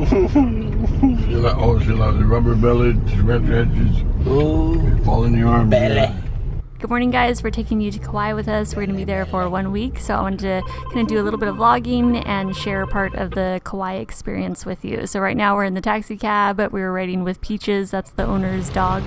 See the rubber bellied red edges. Ooh, Fall in your arms. belly. Good morning, guys. We're taking you to Kauai with us. We're going to be there for 1 week, so I wanted to kind of do a little bit of vlogging and share part of the Kauai experience with you. So right now we're in the taxi cab, but we were riding with Peaches, that's the owner's dog.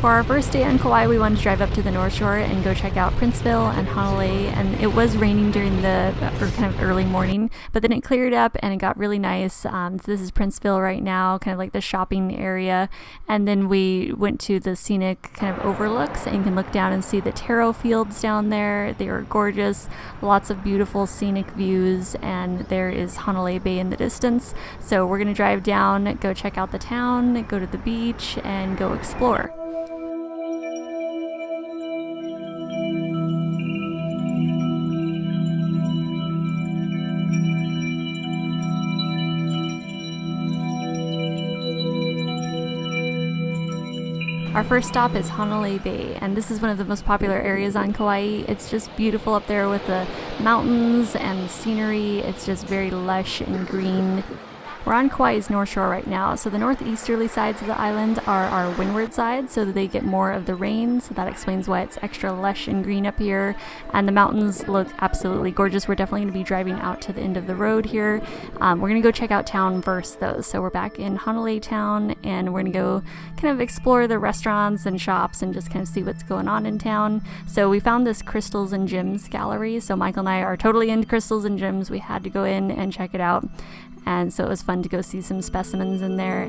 For our first day on Kauai, we wanted to drive up to the North Shore and go check out Princeville and Honolulu, and it was raining during the kind of early morning, but then it cleared up and it got really nice. So this is Princeville right now, kind of like the shopping area, and then we went to the scenic kind of overlooks, and you can look down and see the taro fields down there. They are gorgeous, lots of beautiful scenic views, and there is Honolulu Bay in the distance. So we're going to drive down, go check out the town, go to the beach, and go explore. Our first stop is Honolulu Bay, and this is one of the most popular areas on Kauai. It's just beautiful up there with the mountains and the scenery. It's just very lush and green. We're on Kauai's North Shore right now, so the northeasterly sides of the island are our windward side, so that they get more of the rain, so that explains why it's extra lush and green up here. And the mountains look absolutely gorgeous. We're definitely going to be driving out to the end of the road here. We're going to go check out town first, though. So we're back in Honolulu town, and we're going to go kind of explore the restaurants and shops and just kind of see what's going on in town. So we found this Crystals and Gems gallery, so Michael and I are totally into crystals and gems. We had to go in and check it out. And so it was fun to go see some specimens in there.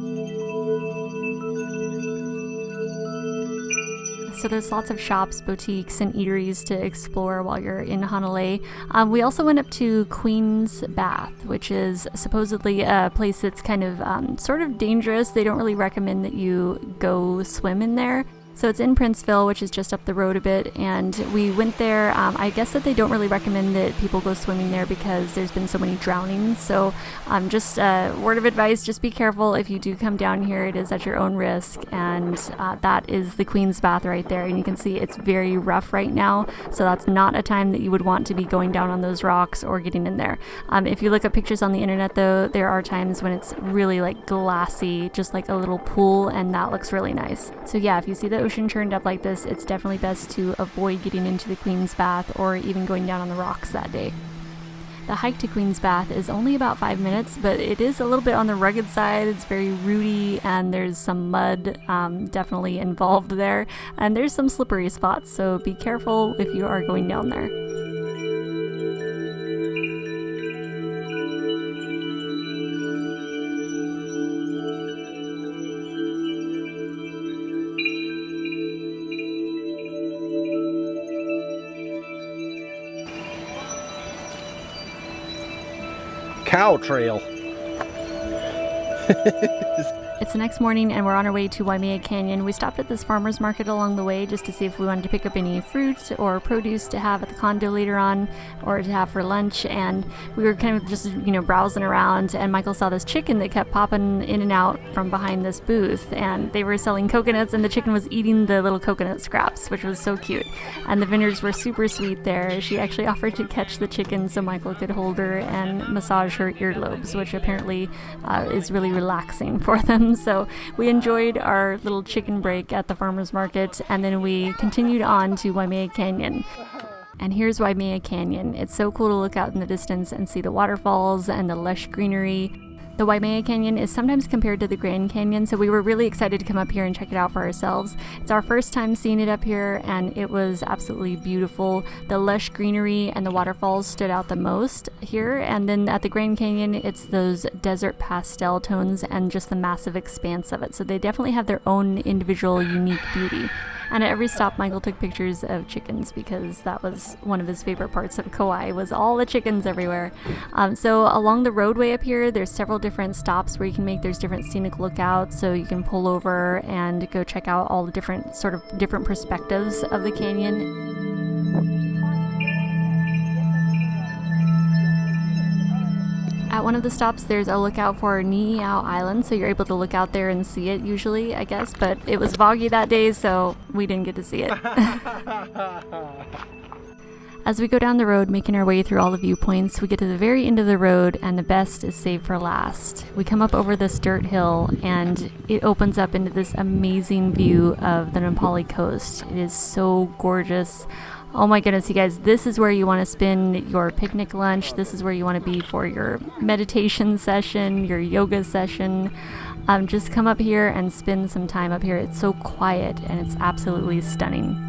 So there's lots of shops, boutiques, and eateries to explore while you're in Honolulu. We also went up to Queen's Bath, which is supposedly a place that's kind of sort of dangerous. They don't really recommend that you go swim in there. So it's in Princeville, which is just up the road a bit, and we went there. I guess that they don't really recommend that people go swimming there because there's been so many drownings. So just a word of advice, just be careful if you do come down here. It is at your own risk, and that is the Queen's Bath right there. And you can see it's very rough right now, so that's not a time that you would want to be going down on those rocks or getting in there. If you look at pictures on the internet, though, there are times when it's really like glassy, just like a little pool, and that looks really nice. So yeah, if you see the ocean turned up like this, it's definitely best to avoid getting into the Queen's Bath or even going down on the rocks that day. The hike to Queen's Bath is only about 5 minutes, but it is a little bit on the rugged side. It's very rooty, and there's some mud definitely involved there, and there's some slippery spots, so be careful if you are going down there. Cow trail. It's the next morning, and we're on our way to Waimea Canyon. We stopped at this farmer's market along the way just to see if we wanted to pick up any fruit or produce to have at the condo later on, or to have for lunch. And we were kind of just, browsing around, and Michael saw this chicken that kept popping in and out from behind this booth, and they were selling coconuts, and the chicken was eating the little coconut scraps, which was so cute. And the vendors were super sweet there. She actually offered to catch the chicken so Michael could hold her and massage her earlobes, which apparently is really relaxing for them. So we enjoyed our little chicken break at the farmer's market, and then we continued on to Waimea Canyon. And here's Waimea Canyon. It's so cool to look out in the distance and see the waterfalls and the lush greenery. The Waimea Canyon is sometimes compared to the Grand Canyon, so we were really excited to come up here and check it out for ourselves. It's our first time seeing it up here, and it was absolutely beautiful. The lush greenery and the waterfalls stood out the most here, and then at the Grand Canyon, it's those desert pastel tones and just the massive expanse of it. So they definitely have their own individual unique beauty. And at every stop, Michael took pictures of chickens because that was one of his favorite parts of Kauai, was all the chickens everywhere. So along the roadway up here, there's several different stops where you can make. There's different scenic lookouts, so you can pull over and go check out all the different perspectives of the canyon. At one of the stops, there's a lookout for Niiau Island, so you're able to look out there and see it usually, I guess, but it was foggy that day, so we didn't get to see it. As we go down the road, making our way through all the viewpoints, we get to the very end of the road, and the best is saved for last. We come up over this dirt hill, and it opens up into this amazing view of the Nepali coast. It is so gorgeous. Oh my goodness, you guys, this is where you want to spend your picnic lunch. This is where you want to be for your meditation session, your yoga session. Just come up here and spend some time up here. It's so quiet, and it's absolutely stunning.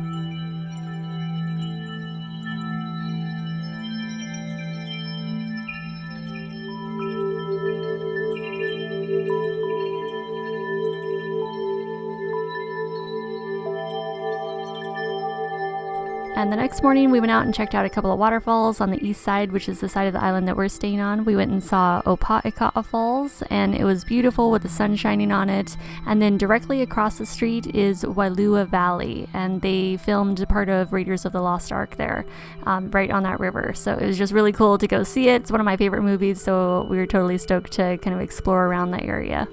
And the next morning, we went out and checked out a couple of waterfalls on the east side, which is the side of the island that we're staying on. We went and saw Opa'ika'a Falls, and it was beautiful with the sun shining on it. And then directly across the street is Wailua Valley, and they filmed part of Raiders of the Lost Ark there, right on that river. So it was just really cool to go see it. It's one of my favorite movies, so we were totally stoked to kind of explore around that area.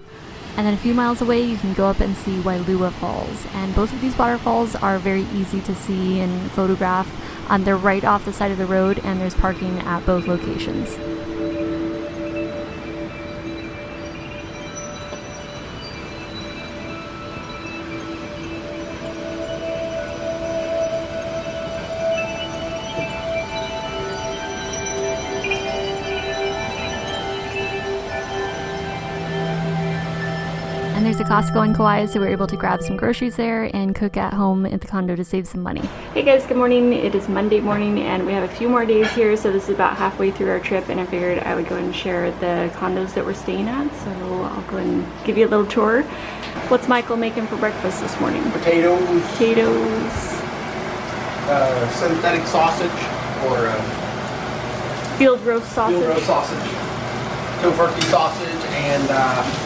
And then a few miles away, you can go up and see Wailua Falls. And both of these waterfalls are very easy to see and photograph. They're right off the side of the road, and there's parking at both locations. And there's a Costco in Kauai, so we were able to grab some groceries there and cook at home at the condo to save some money. Hey guys, good morning. It is Monday morning, and we have a few more days here, so this is about halfway through our trip, and I figured I would go and share the condos that we're staying at, so I'll go and give you a little tour. What's Michael making for breakfast this morning? Potatoes. Potatoes. Synthetic sausage or Field roast sausage. field roast sausage. Tofurkey sausage and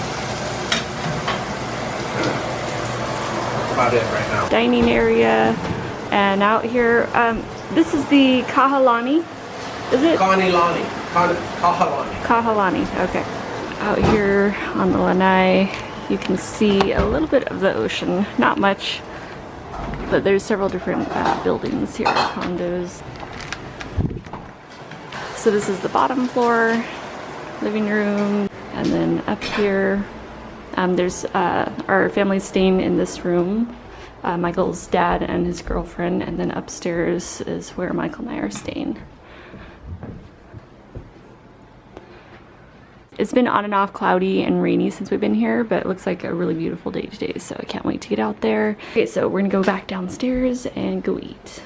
about it right now. Dining area, and out here, this is the Kahalani, is it? Kahalani. Kahalani, okay. Out here on the lanai, you can see a little bit of the ocean, not much, but there's several different buildings here, condos. So this is the bottom floor, living room, and then up here, there's our family's staying in this room, Michael's dad and his girlfriend, and then upstairs is where Michael and I are staying. It's been on and off cloudy and rainy since we've been here, but it looks like a really beautiful day today, so I can't wait to get out there. Okay, so we're gonna go back downstairs and go eat.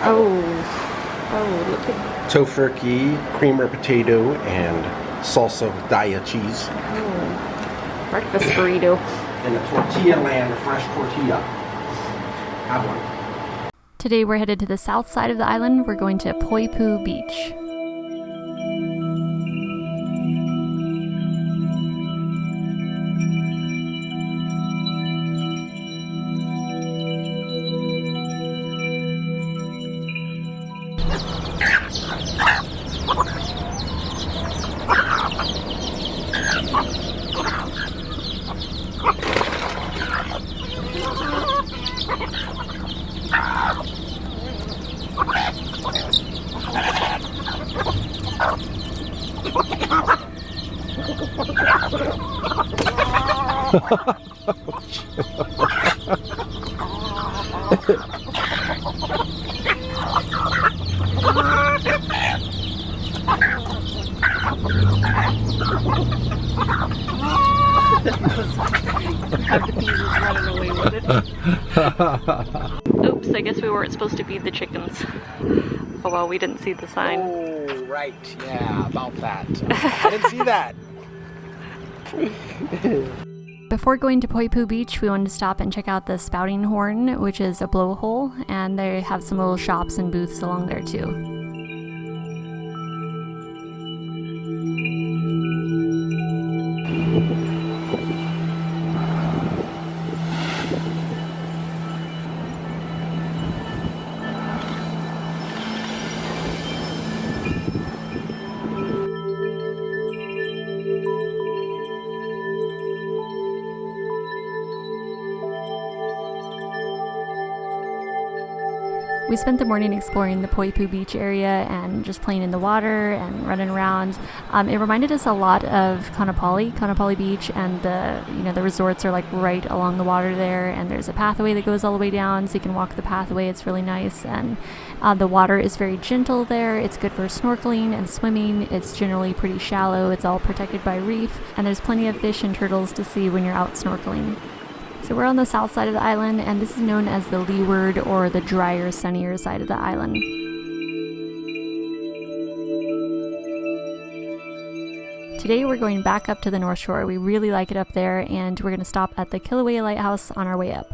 Oh, look at Tofurkey, creamer potato, and salsa with daya cheese. breakfast burrito. And a tortilla land, a fresh tortilla. Have one. Today we're headed to the south side of the island. We're going to Poipu Beach. Oops, I guess we weren't supposed to feed the chickens. Oh well, we didn't see the sign. Oh, right. Yeah, about that. I didn't see that. Before going to Poipu Beach, we wanted to stop and check out the Spouting Horn, which is a blowhole, and they have some little shops and booths along there too. We spent the morning exploring the Poipu Beach area and just playing in the water and running around. It reminded us a lot of Kaanapali Beach, and the resorts are like right along the water there, and there's a pathway that goes all the way down, so you can walk the pathway. It's really nice, and the water is very gentle there. It's good for snorkeling and swimming. It's generally pretty shallow. It's all protected by reef, and there's plenty of fish and turtles to see when you're out snorkeling. So we're on the south side of the island, and this is known as the leeward, or the drier, sunnier side of the island. Today we're going back up to the North Shore. We really like it up there, and we're going to stop at the Kilauea Lighthouse on our way up.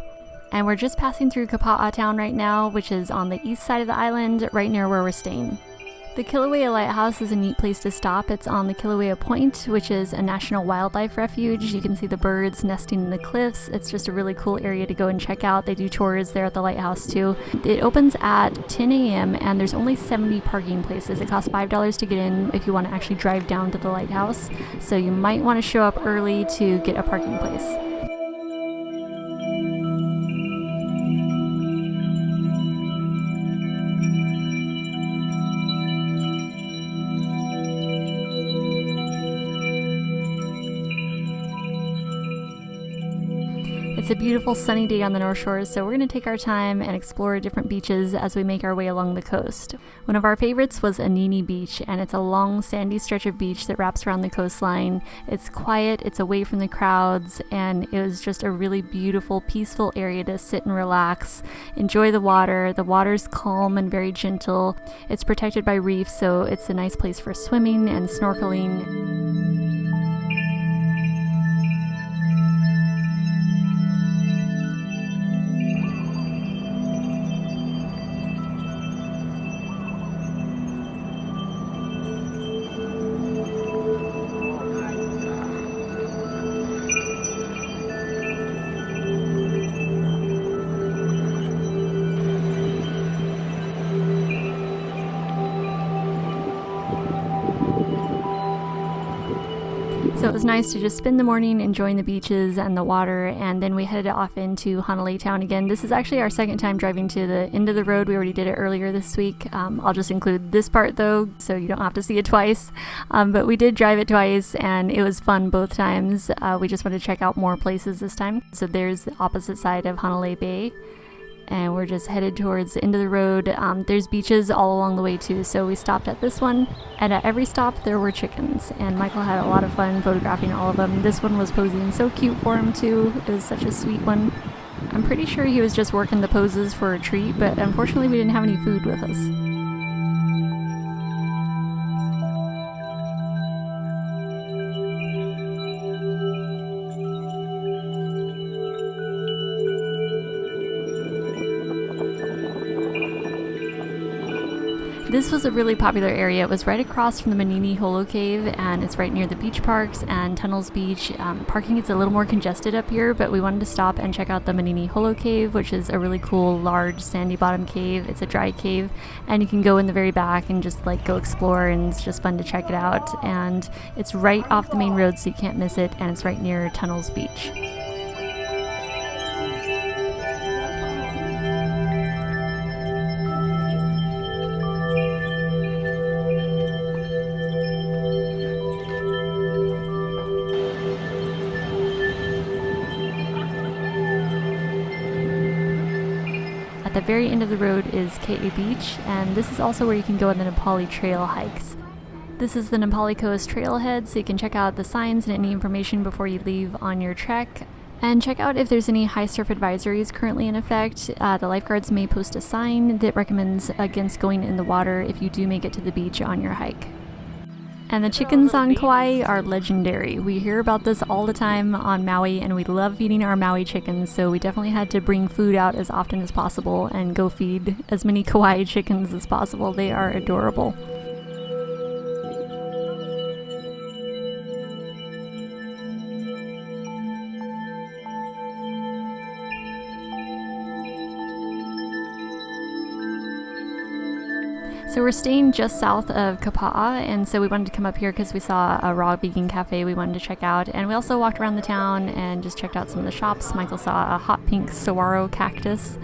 And we're just passing through Kapa'a Town right now, which is on the east side of the island, right near where we're staying. The Kilauea Lighthouse is a neat place to stop. It's on the Kilauea Point, which is a national wildlife refuge. You can see the birds nesting in the cliffs. It's just a really cool area to go and check out. They do tours there at the lighthouse too. It opens at 10 a.m. and there's only 70 parking places. It costs $5 to get in if you want to actually drive down to the lighthouse. So you might want to show up early to get a parking place. It's a beautiful sunny day on the North Shore, so we're going to take our time and explore different beaches as we make our way along the coast. One of our favorites was Anini Beach, and it's a long sandy stretch of beach that wraps around the coastline. It's quiet, it's away from the crowds, and it was just a really beautiful, peaceful area to sit and relax, enjoy the water. The water's calm and very gentle. It's protected by reefs, so it's a nice place for swimming and snorkeling. So it was nice to just spend the morning enjoying the beaches and the water, and then we headed off into Hanalei Town again. This is actually our second time driving to the end of the road. We already did it earlier this week. I'll just include this part though, so you don't have to see it twice. But we did drive it twice, and it was fun both times. We just wanted to check out more places this time. So there's the opposite side of Hanalei Bay, and we're just headed towards the end of the road. There's beaches all along the way too, so we stopped at this one, and at every stop there were chickens, and Michael had a lot of fun photographing all of them. This one was posing so cute for him too. It was such a sweet one. I'm pretty sure he was just working the poses for a treat, but unfortunately we didn't have any food with us. This was a really popular area. It was right across from the Manini Holo Cave, and it's right near the beach parks and Tunnels Beach. Parking is a little more congested up here, but we wanted to stop and check out the Manini Holo Cave, which is a really cool, large, sandy bottom cave. It's a dry cave, and you can go in the very back and just like go explore, and it's just fun to check it out. And it's right off the main road, so you can't miss it, and it's right near Tunnels Beach. At the very end of the road is Ke'e Beach, and this is also where you can go on the Nepali Trail hikes. This is the Nepali Coast Trailhead, so you can check out the signs and any information before you leave on your trek. And check out if there's any high surf advisories currently in effect. The lifeguards may post a sign that recommends against going in the water if you do make it to the beach on your hike. And the chickens on Kauai are legendary. We hear about this all the time on Maui, and we love feeding our Maui chickens, so we definitely had to bring food out as often as possible and go feed as many Kauai chickens as possible. They are adorable. So we're staying just south of Kapa'a, and so we wanted to come up here because we saw a raw vegan cafe we wanted to check out, and we also walked around the town and just checked out some of the shops. Michael saw a hot pink saguaro cactus,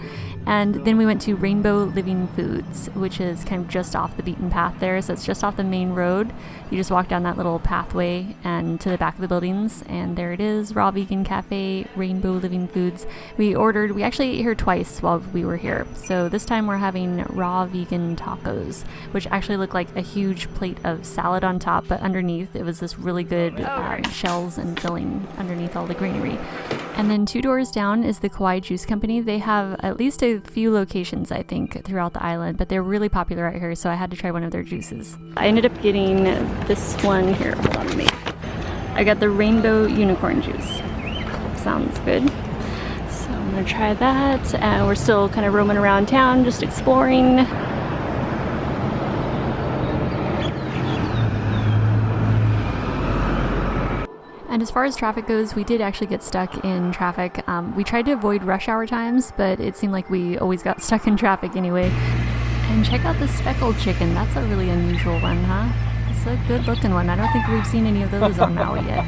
and then we went to Rainbow Living Foods, which is kind of just off the beaten path there, so it's just off the main road. You just walk down that little pathway and to the back of the buildings, and there it is, raw vegan cafe, Rainbow Living Foods. We actually ate here twice while we were here, so this time we're having raw vegan tacos, which actually look like a huge plate of salad on top, but underneath it was this really good shells and filling underneath all the greenery. And then 2 doors down is the Kauai Juice Company. They have at least a few locations, I think, throughout the island, but they're really popular out here, so I had to try one of their juices. I ended up getting this one here. Hold on, wait. I got the Rainbow Unicorn Juice. Sounds good. So I'm gonna try that. We're still kind of roaming around town, just exploring. And as far as traffic goes, we did actually get stuck in traffic. We tried to avoid rush hour times, but it seemed like we always got stuck in traffic anyway. And check out this speckled chicken. That's a really unusual one, huh? It's a good looking one. I don't think we've seen any of those on Maui yet.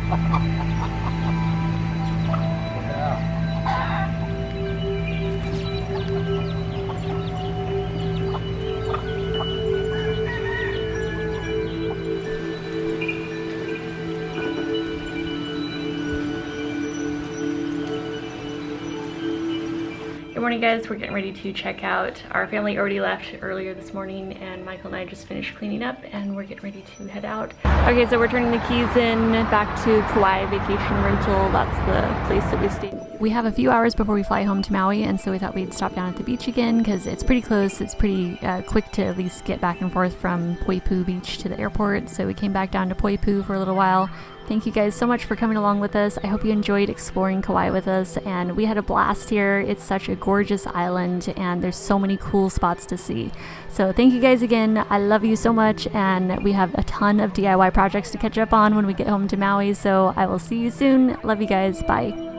Good morning, guys. We're getting ready to check out. Our family already left earlier this morning, and Michael and I just finished cleaning up, and we're getting ready to head out. Okay, so we're turning the keys in back to Kauai Vacation Rental. That's the place that we stayed. We have a few hours before we fly home to Maui, and so we thought we'd stop down at the beach again because it's pretty close. It's pretty quick to at least get back and forth from Poipu Beach to the airport. So we came back down to Poipu for a little while. Thank you guys so much for coming along with us. I hope you enjoyed exploring Kauai with us, and we had a blast here. It's such a gorgeous island, and there's so many cool spots to see. So thank you guys again. I love you so much, and we have a ton of DIY projects to catch up on when we get home to Maui, so I will see you soon. Love you guys. Bye.